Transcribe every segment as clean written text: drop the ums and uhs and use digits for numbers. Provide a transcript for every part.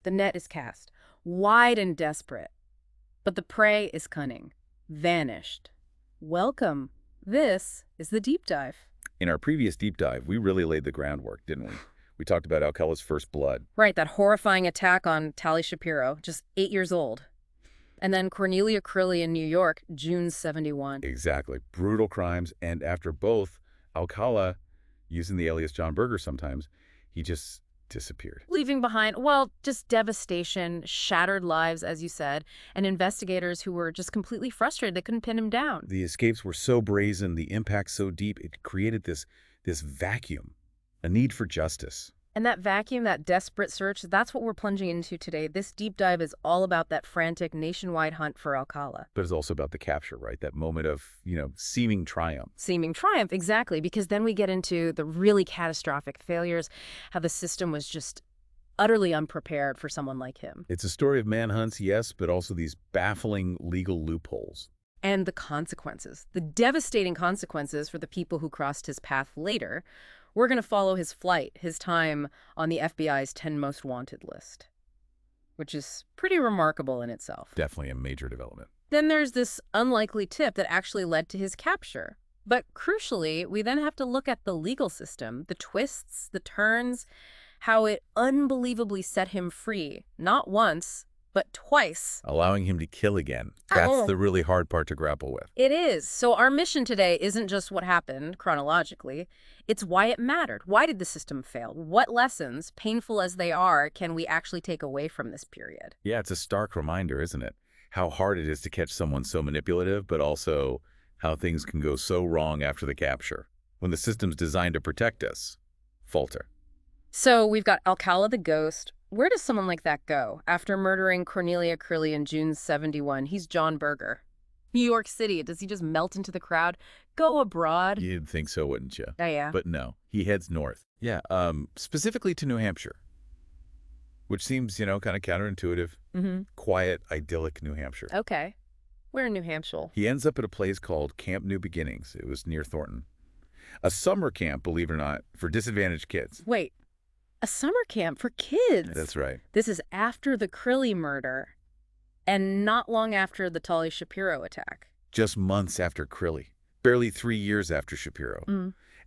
The net is cast, wide and desperate. But the prey is cunning, vanished. Welcome. This is the deep dive. In our previous deep dive, we really laid the groundwork, didn't we? We talked about Alcala's first blood. Right, that horrifying attack on Tali Shapiro, just 8 years old. And then Cornelia Crilly in New York, June 71. Exactly. Brutal crimes, and after both, Alcala, using the alias John Berger sometimes, he just disappeared. Leaving behind, well, just devastation, shattered lives, as you said, and investigators who were just completely frustrated they couldn't pin him down. The escapes were so brazen, the impact so deep, it created this vacuum, a need for justice. And that vacuum, that desperate search, that's what we're plunging into today. This deep dive is all about that frantic nationwide hunt for Alcala. But it's also about the capture, right? That moment of, seeming triumph. Seeming triumph, exactly, because then we get into the really catastrophic failures, how the system was just utterly unprepared for someone like him. It's a story of manhunts, yes, but also these baffling legal loopholes. And the consequences, the devastating consequences for the people who crossed his path later. We're going to follow his flight, his time on the FBI's 10 most wanted list, which is pretty remarkable in itself. Definitely a major development. Then there's this unlikely tip that actually led to his capture. But crucially, we then have to look at the legal system, the twists, the turns, how it unbelievably set him free, not once, but twice. Allowing him to kill again. That's the really hard part to grapple with. It is. So our mission today isn't just what happened chronologically. It's why it mattered. Why did the system fail? What lessons, painful as they are, can we actually take away from this period? Yeah, it's a stark reminder, isn't it? How hard it is to catch someone so manipulative, but also how things can go so wrong after the capture, when the system's designed to protect us falter. So we've got Alcala the ghost. Where does someone like that go? After murdering Cornelia Crilly in June 71, he's John Berger. New York City, does he just melt into the crowd? Go abroad? You'd think so, wouldn't you? Oh, yeah. But no, he heads north. Yeah, specifically to New Hampshire, which seems, kind of counterintuitive. Quiet, idyllic New Hampshire. Okay. We're in New Hampshire. He ends up at a place called Camp New Beginnings. It was near Thornton. A summer camp, believe it or not, for disadvantaged kids. Wait. A summer camp for kids. That's right. This is after the Crilly murder and not long after the Tali Shapiro attack. Just months after Crilly. Barely 3 years after Shapiro.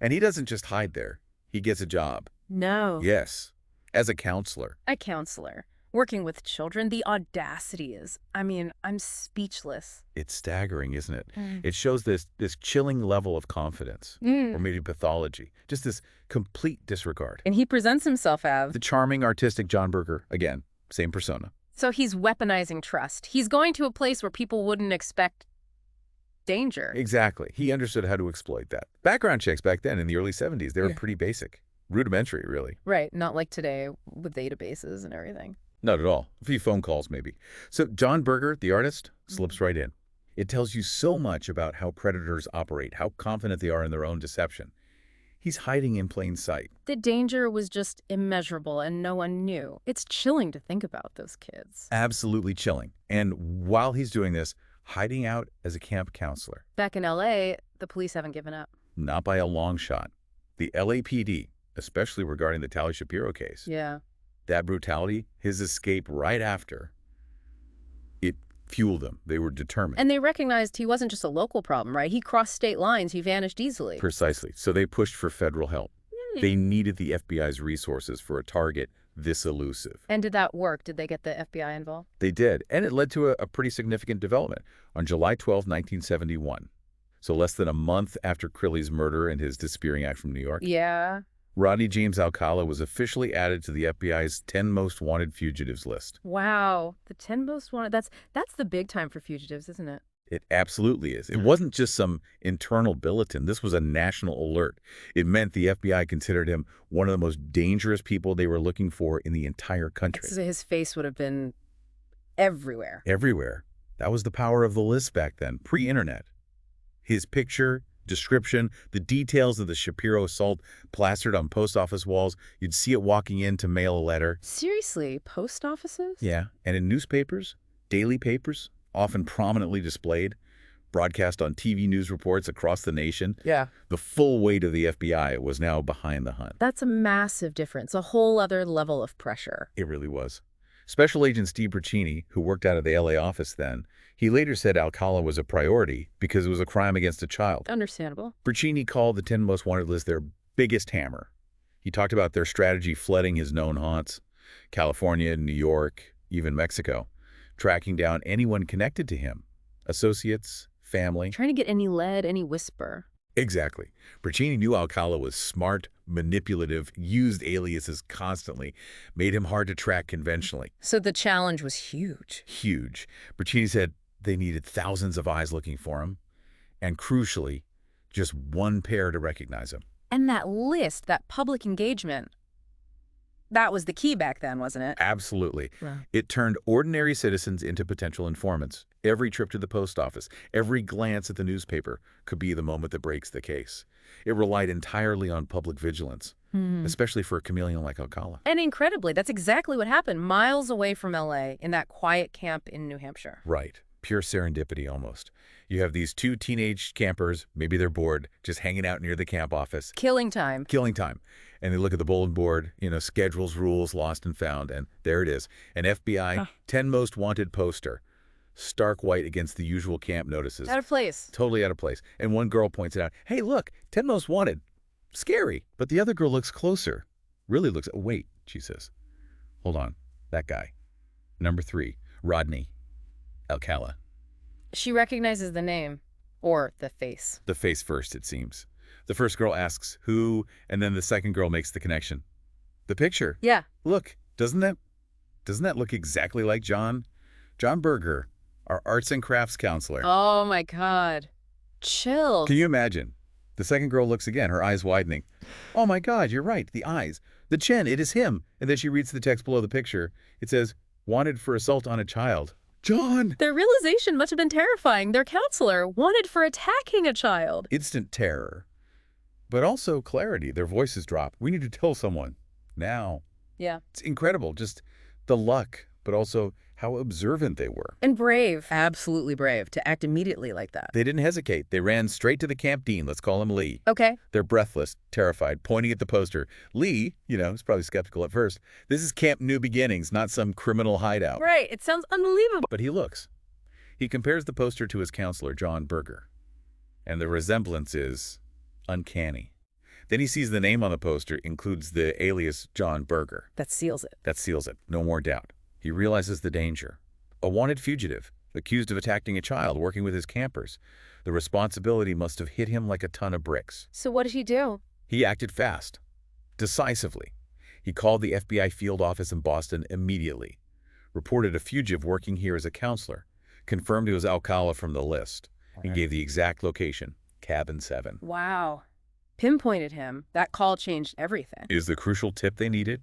And he doesn't just hide there. He gets a job. No. Yes. As a counselor. A counselor. Working with children. The audacity is, I'm speechless. It's staggering, isn't it? It shows this chilling level of confidence, or maybe pathology, just this complete disregard. And he presents himself as the charming, artistic John Berger, again, same persona. So he's weaponizing trust. He's going to a place where people wouldn't expect danger. Exactly. He understood how to exploit that. Background checks back then in the early 70s, they were pretty basic. Rudimentary, really. Right, not like today with databases and everything. Not at all. A few phone calls, maybe. So John Berger, the artist, slips right in. It tells you so much about how predators operate, how confident they are in their own deception. He's hiding in plain sight. The danger was just immeasurable and no one knew. It's chilling to think about those kids. Absolutely chilling. And while he's doing this, hiding out as a camp counselor. Back in L.A., the police haven't given up. Not by a long shot. The LAPD, especially regarding the Tali Shapiro case. Yeah. That brutality, his escape right after, it fueled them. They were determined. And they recognized he wasn't just a local problem, right? He crossed state lines. He vanished easily. Precisely. So they pushed for federal help. They needed the FBI's resources for a target this elusive. And did that work? Did they get the FBI involved? They did. And it led to a pretty significant development. On July 12, 1971, so less than a month after Crilly's murder and his disappearing act from New York, Yeah. Rodney James Alcala was officially added to the FBI's 10 most wanted fugitives list. Wow. The 10 most wanted. That's the big time for fugitives, isn't it? It absolutely is. It wasn't just some internal bulletin. This was a national alert. It meant the FBI considered him one of the most dangerous people they were looking for in the entire country. So his face would have been everywhere. Everywhere. That was the power of the list back then, pre-internet. His picture, description, the details of the Shapiro assault plastered on post office walls. You'd see it walking in to mail a letter. Seriously, post offices? Yeah, and in newspapers, daily papers, often prominently displayed, broadcast on TV news reports across the nation. Yeah. The full weight of the FBI was now behind the hunt. That's a massive difference, a whole other level of pressure. It really was. Special Agent Steve Bracchini, who worked out of the LA office then, he later said Alcala was a priority because it was a crime against a child. Understandable. Bracchini called the 10 most wanted list their biggest hammer. He talked about their strategy flooding his known haunts, California, New York, even Mexico, tracking down anyone connected to him, associates, family. Trying to get any lead, any whisper. Exactly. Bracchini knew Alcala was smart, manipulative, used aliases constantly, made him hard to track conventionally. So the challenge was huge. Huge. Bracchini said they needed thousands of eyes looking for him, and crucially, just one pair to recognize him. And that list, that public engagement, that was the key back then, wasn't it? Absolutely. Wow. It turned ordinary citizens into potential informants. Every trip to the post office, every glance at the newspaper could be the moment that breaks the case. It relied entirely on public vigilance, especially for a chameleon like Alcala. And incredibly, that's exactly what happened miles away from LA in that quiet camp in New Hampshire. Right. Pure serendipity almost. You have these two teenage campers, maybe they're bored, just hanging out near the camp office. Killing time. Killing time. And they look at the bulletin board, schedules, rules, lost and found, and there it is. An FBI 10 most wanted poster. Stark white against the usual camp notices. Out of place. Totally out of place. And one girl points it out. Hey, look, 10 most wanted. Scary. But the other girl looks closer. Really looks, wait, she says. Hold on. That guy. Number 3, Rodney Alcala. She recognizes the name. Or the face. The face first, it seems. The first girl asks who, and then the second girl makes the connection. The picture. Yeah. Look, doesn't that look exactly like John? John Berger, our arts and crafts counselor. Oh my God. Chills. Can you imagine? The second girl looks again, her eyes widening. Oh my God, you're right, the eyes. The chin, it is him. And then she reads the text below the picture. It says, wanted for assault on a child. John! Their realization must have been terrifying. Their counselor wanted for attacking a child. Instant terror. But also clarity. Their voices drop. We need to tell someone. Now. Yeah. It's incredible. Just the luck, but also how observant they were. And brave. Absolutely brave to act immediately like that. They didn't hesitate. They ran straight to the camp dean. Let's call him Lee. Okay. They're breathless, terrified, pointing at the poster. Lee, is probably skeptical at first. This is Camp New Beginnings, not some criminal hideout. Right. It sounds unbelievable. But he looks. He compares the poster to his counselor, John Berger. And the resemblance is uncanny. Then he sees the name on the poster includes the alias John Berger. That seals it. That seals it. No more doubt. He realizes the danger. A wanted fugitive, accused of attacking a child working with his campers. The responsibility must have hit him like a ton of bricks. So what did he do? He acted fast, decisively. He called the FBI field office in Boston immediately, reported a fugitive working here as a counselor, confirmed it was Alcala from the list, and gave the exact location, Cabin 7. Wow. Pinpointed him. That call changed everything. It was the crucial tip they needed,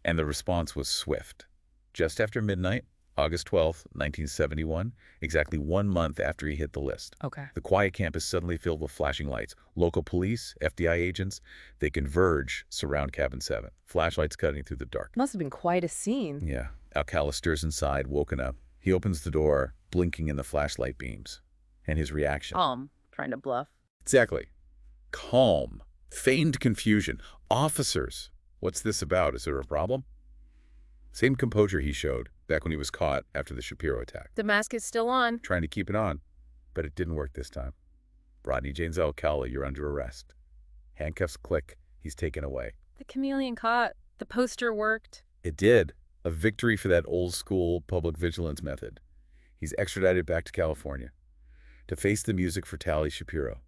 and the response was swift. Just after midnight, August 12th, 1971, exactly 1 month after he hit the list. Okay. The quiet camp is suddenly filled with flashing lights. Local police, FBI agents, they converge, surround Cabin 7. Flashlights cutting through the dark. Must have been quite a scene. Yeah. Alcala stirs inside, woken up. He opens the door, blinking in the flashlight beams. And his reaction. Trying to bluff. Exactly. Calm. Feigned confusion. Officers. What's this about? Is there a problem? Same composure he showed back when he was caught after the Shapiro attack. The mask is still on. Trying to keep it on. But it didn't work this time. Rodney James Alcala, you're under arrest. Handcuffs click. He's taken away. The chameleon caught. The poster worked. It did. A victory for that old-school public vigilance method. He's extradited back to California to face the music for Tali Shapiro.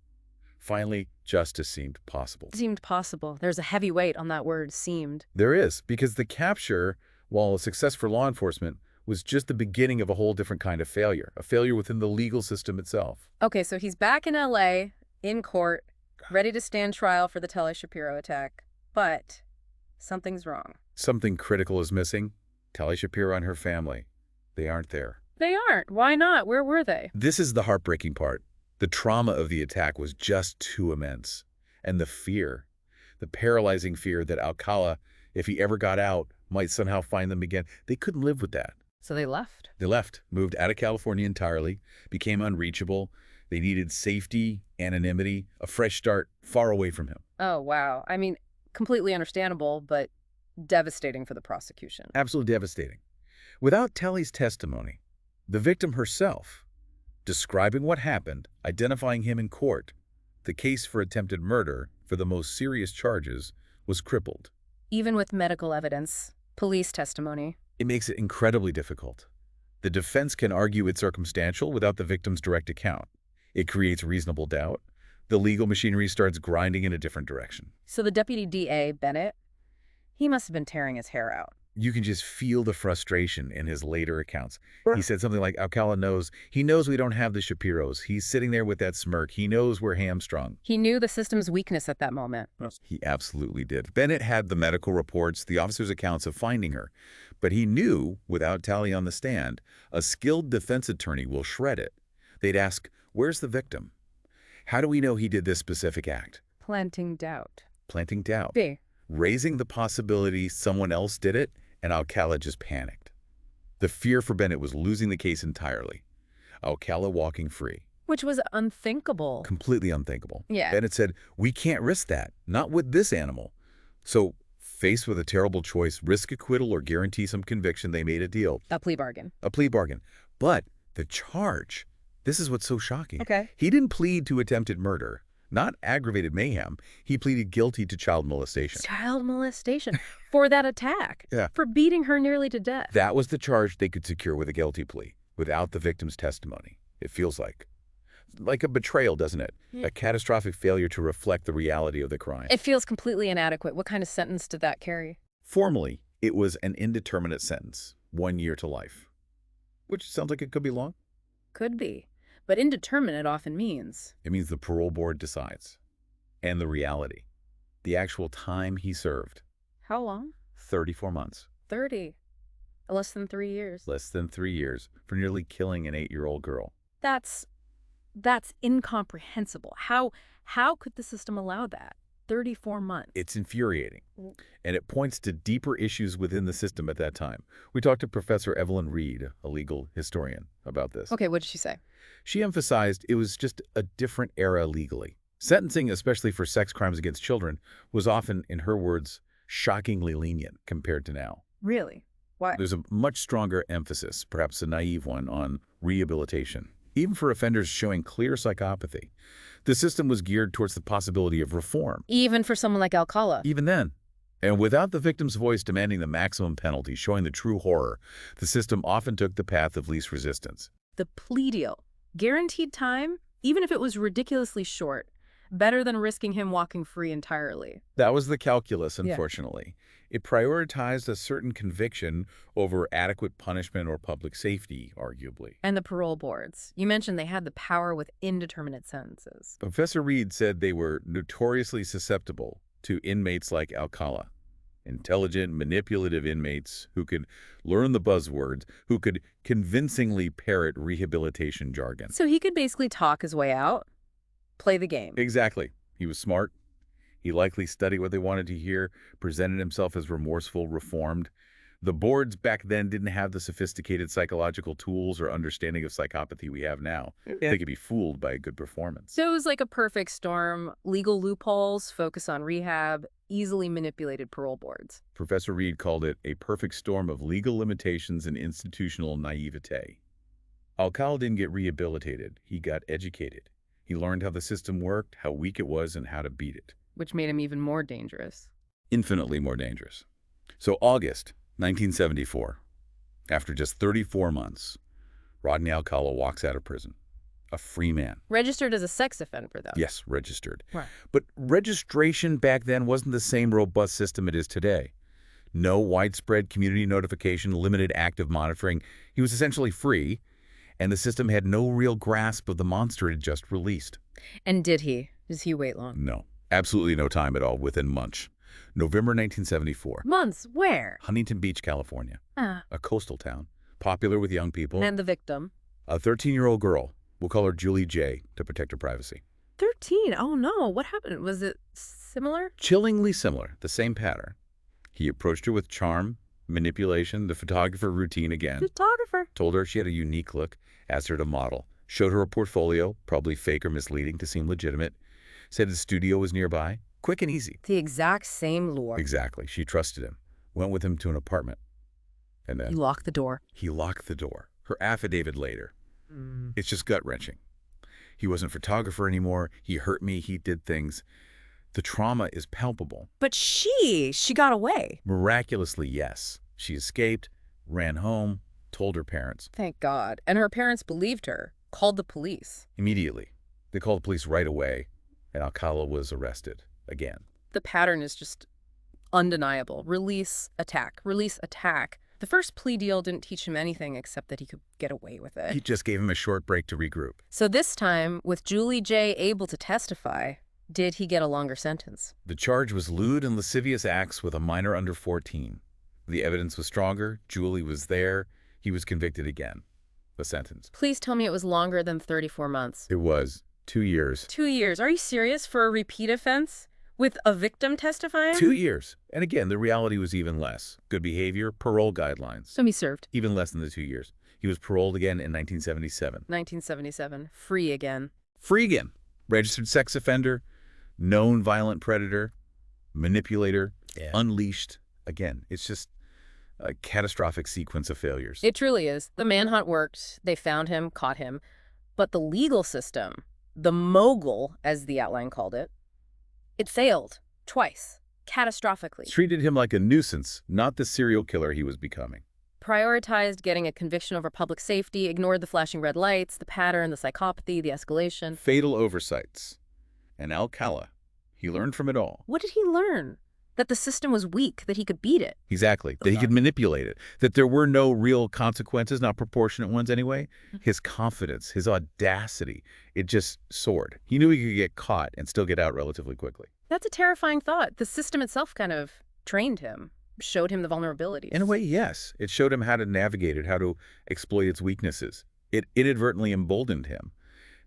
Finally, justice seemed possible. Seemed possible. There's a heavy weight on that word, seemed. There is, because the capture, while a success for law enforcement, was just the beginning of a whole different kind of failure, a failure within the legal system itself. Okay, so he's back in LA, in court, ready to stand trial for the Tali Shapiro attack. But something's wrong. Something critical is missing. Tali Shapiro and her family, they aren't there. They aren't. Why not? Where were they? This is the heartbreaking part. The trauma of the attack was just too immense. And the fear, the paralyzing fear that Alcala, if he ever got out, might somehow find them again. They couldn't live with that. So they left. They left, moved out of California entirely, became unreachable. They needed safety, anonymity, a fresh start far away from him. Oh, wow. I mean, completely understandable, but devastating for the prosecution. Absolutely devastating. Without Tali's testimony, the victim herself, describing what happened, identifying him in court, the case for attempted murder for the most serious charges was crippled. Even with medical evidence, police testimony. It makes it incredibly difficult. The defense can argue it's circumstantial without the victim's direct account. It creates reasonable doubt. The legal machinery starts grinding in a different direction. So the deputy DA, Bennett, he must have been tearing his hair out. You can just feel the frustration in his later accounts. He said something like, Alcala knows we don't have the Shapiros. He's sitting there with that smirk. He knows we're hamstrung. He knew the system's weakness at that moment. He absolutely did. Bennett had the medical reports, the officer's accounts of finding her. But he knew, without Tali on the stand, a skilled defense attorney will shred it. They'd ask, where's the victim? How do we know he did this specific act? Planting doubt. Planting doubt. B. Raising the possibility someone else did it, and Alcala just panicked. The fear for Bennett was losing the case entirely. Alcala walking free. Which was unthinkable. Completely unthinkable. Yeah. Bennett said, we can't risk that, not with this animal. So, faced with a terrible choice, risk acquittal or guarantee some conviction, they made a deal. A plea bargain. A plea bargain. But the charge, this is what's so shocking. Okay. He didn't plead to attempted murder, not aggravated mayhem. He pleaded guilty to child molestation. Child molestation. For that attack. Yeah. For beating her nearly to death. That was the charge they could secure with a guilty plea, without the victim's testimony. It feels like a betrayal, doesn't it? A catastrophic failure to reflect the reality of the crime. It feels completely inadequate. What kind of sentence did that carry? Formally, it was an indeterminate sentence, 1 year to life. Which sounds like it could be long. Could be. But indeterminate often means. It means the parole board decides. And the reality. The actual time he served. How long? 34 months. 30. Less than 3 years. Less than 3 years for nearly killing an 8-year-old girl. That's incomprehensible. How could the system allow that? 34 months. It's infuriating. And it points to deeper issues within the system at that time. We talked to Professor Evelyn Reed, a legal historian, about this. Okay, what did she say? She emphasized it was just a different era legally. Sentencing, especially for sex crimes against children, was often, in her words, shockingly lenient compared to now. Really? Why? There's a much stronger emphasis, perhaps a naive one, on rehabilitation. Even for offenders showing clear psychopathy, the system was geared towards the possibility of reform. Even for someone like Alcala? Even then. And without the victim's voice demanding the maximum penalty, showing the true horror, the system often took the path of least resistance. The plea deal. Guaranteed time, even if it was ridiculously short. Better than risking him walking free entirely. That was the calculus, unfortunately. It prioritized a certain conviction over adequate punishment or public safety, arguably. And the parole boards. You mentioned they had the power with indeterminate sentences. Professor Reed said they were notoriously susceptible to inmates like Alcala. Intelligent, manipulative inmates who could learn the buzzwords, who could convincingly parrot rehabilitation jargon. So he could basically talk his way out, play the game. Exactly. He was smart. He likely studied what they wanted to hear, presented himself as remorseful, reformed. The boards back then didn't have the sophisticated psychological tools or understanding of psychopathy we have now. They could be fooled by a good performance. So it was like a perfect storm. Legal loopholes, focus on rehab, easily manipulated parole boards. Professor Reed called it a perfect storm of legal limitations and institutional naivete. Alcala didn't get rehabilitated. He got educated. He learned how the system worked, how weak it was, and how to beat it. Which made him even more dangerous. Infinitely more dangerous. So August 1974, after just 34 months, Rodney Alcala walks out of prison, a free man. Registered as a sex offender, though. Yes, registered. Right. But registration back then wasn't the same robust system it is today. No widespread community notification, limited active monitoring. He was essentially free, and the system had no real grasp of the monster it had just released. And did he? Does he wait long? No. Absolutely no time at all, within months. November 1974. Months? Where? Huntington Beach, California. Ah. A coastal town, popular with young people. And the victim? A 13-year-old girl. We'll call her Julie J. to protect her privacy. 13? Oh, no. What happened? Was it similar? Chillingly similar, the same pattern. He approached her with charm, manipulation, the photographer routine again. Photographer? Told her she had a unique look, asked her to model. Showed her a portfolio, probably fake or misleading to seem legitimate. Said his studio was nearby. Quick and easy. The exact same lure. Exactly. She trusted him. Went with him to an apartment. And He then locked the door. he locked the door. Her affidavit later. It's just gut-wrenching. He wasn't a photographer anymore. He hurt me. He did things. The trauma is palpable. But she got away. Miraculously, yes. She escaped, ran home, told her parents. Thank God. And her parents believed her, called the police. Immediately. They called the police right away, and Alcala was arrested again. The pattern is just undeniable. Release, attack, release, attack. The first plea deal didn't teach him anything except that he could get away with it. He just gave him a short break to regroup. So this time, with Julie J. able to testify, did he get a longer sentence? The charge was lewd and lascivious acts with a minor under 14. The evidence was stronger. Julie was there. He was convicted again. The sentence. Please tell me it was longer than 34 months. It was 2 years. 2 years. Are you serious for a repeat offense? With a victim testifying? 2 years. And again, the reality was even less. Good behavior, parole guidelines. So he served. Even less than the 2 years. He was paroled again in 1977. 1977. Free again. Free again. Registered sex offender, known violent predator, manipulator, unleashed. Again, it's just a catastrophic sequence of failures. It truly is. The manhunt worked. They found him, caught him. But the legal system, the mogul, as the outline called it, it failed. Twice. Catastrophically. Treated him like a nuisance, not the serial killer he was becoming. Prioritized getting a conviction over public safety, ignored the flashing red lights, the pattern, the psychopathy, the escalation. Fatal oversights. And Alcala, he learned from it all. What did he learn? That the system was weak, that he could beat it. Exactly. That he could manipulate it. That there were no real consequences, not proportionate ones anyway. His confidence, his audacity, it just soared. He knew he could get caught and still get out relatively quickly. That's a terrifying thought. The system itself kind of trained him, showed him the vulnerabilities. In a way, yes. It showed him how to navigate it, how to exploit its weaknesses. It inadvertently emboldened him.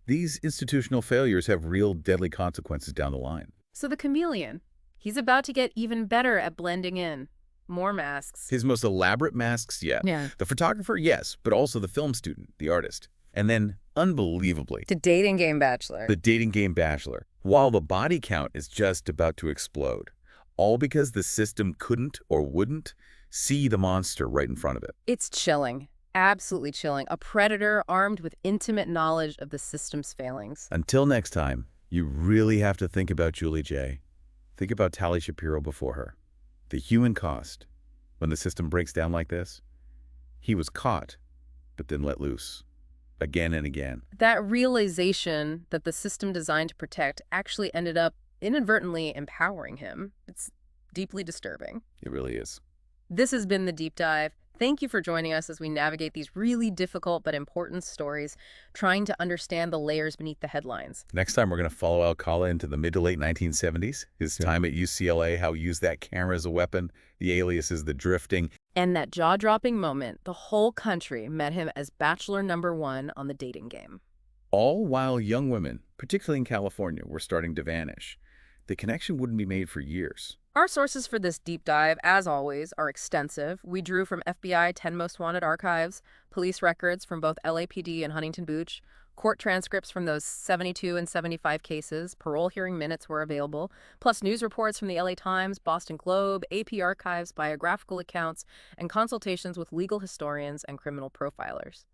These institutional failures have real deadly consequences down the line. So the chameleon, he's about to get even better at blending in. More masks. His most elaborate masks yet. Yeah. The photographer, yes, but also the film student, the artist. And then, unbelievably, The dating game bachelor. the dating game bachelor. While the body count is just about to explode. All because the system couldn't or wouldn't see the monster right in front of it. It's chilling. Absolutely chilling. A predator armed with intimate knowledge of the system's failings. Until next time, you really have to think about Julie J. Think about Tali Shapiro before her. The human cost. When the system breaks down like this, he was caught, but then let loose. Again and again. That realization that the system designed to protect actually ended up inadvertently empowering him. It's deeply disturbing. It really is. This has been The Deep Dive. Thank you for joining us as we navigate these really difficult but important stories, trying to understand the layers beneath the headlines. Next time, we're going to follow Alcala into the mid to late 1970s, his time at UCLA, how he used that camera as a weapon, the aliases, the drifting. And that jaw-dropping moment, the whole country met him as bachelor #1 on the dating game. All while young women, particularly in California, were starting to vanish. The connection wouldn't be made for years. Our sources for this deep dive, as always, are extensive. We drew from FBI 10 Most Wanted archives, police records from both LAPD and Huntington Beach, court transcripts from those 72 and 75 cases, parole hearing minutes were available, plus news reports from the LA Times, Boston Globe, AP archives, biographical accounts, and consultations with legal historians and criminal profilers.